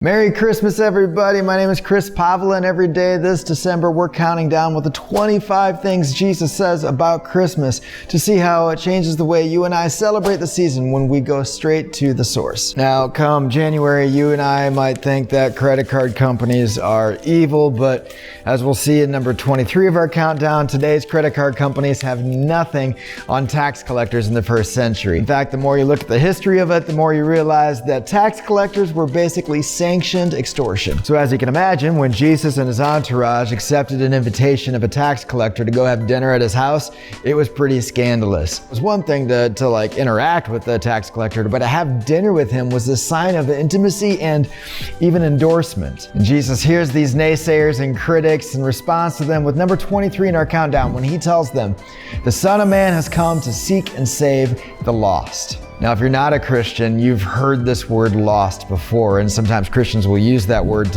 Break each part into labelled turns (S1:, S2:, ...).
S1: Merry Christmas, everybody. My name is Chris Pavla, and every day this December, we're counting down with the 25 things Jesus says about Christmas to see how it changes the way you and I celebrate the season when we go straight to the source. Now, come January, you and I might think that credit card companies are evil, but as we'll see in number 23 of our countdown, today's credit card companies have nothing on tax collectors in the first century. In fact, the more you look at the history of it, the more you realize that tax collectors were basically sanctioned extortion. So as you can imagine, when Jesus and his entourage accepted an invitation of a tax collector to go have dinner at his house, it was pretty scandalous. It was one thing to interact with the tax collector, but to have dinner with him was a sign of intimacy and even endorsement. And Jesus hears these naysayers and critics and responds to them with number 23 in our countdown when he tells them, "The Son of Man has come to seek and save the lost." Now, if you're not a Christian, you've heard this word lost before, and sometimes Christians will use that word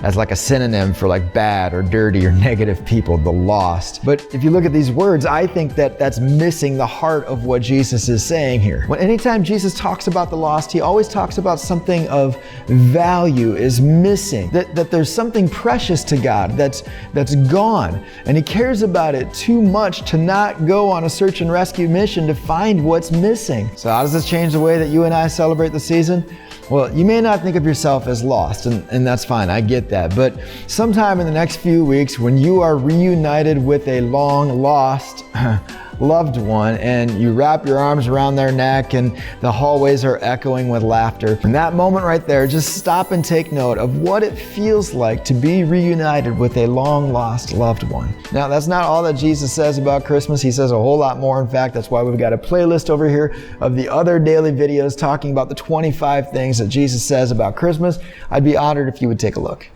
S1: as like a synonym for like bad or dirty or negative people, the lost. But if you look at these words, I think that that's missing the heart of what Jesus is saying here. When anytime Jesus talks about the lost, he always talks about something of value is missing, that there's something precious to God that's gone, and he cares about it too much to not go on a search and rescue mission to find what's missing. So how does this change the way that you and I celebrate the season? Well, you may not think of yourself as lost, and that's fine, I get that. But sometime in the next few weeks, when you are reunited with a long lost loved one and you wrap your arms around their neck and the hallways are echoing with laughter, in that moment right there, just stop and take note of what it feels like to be reunited with a long lost loved one. Now, that's not all that Jesus says about Christmas. He says a whole lot more. In fact, that's why we've got a playlist over here of the other daily videos talking about the 25 things that Jesus says about Christmas. I'd be honored if you would take a look.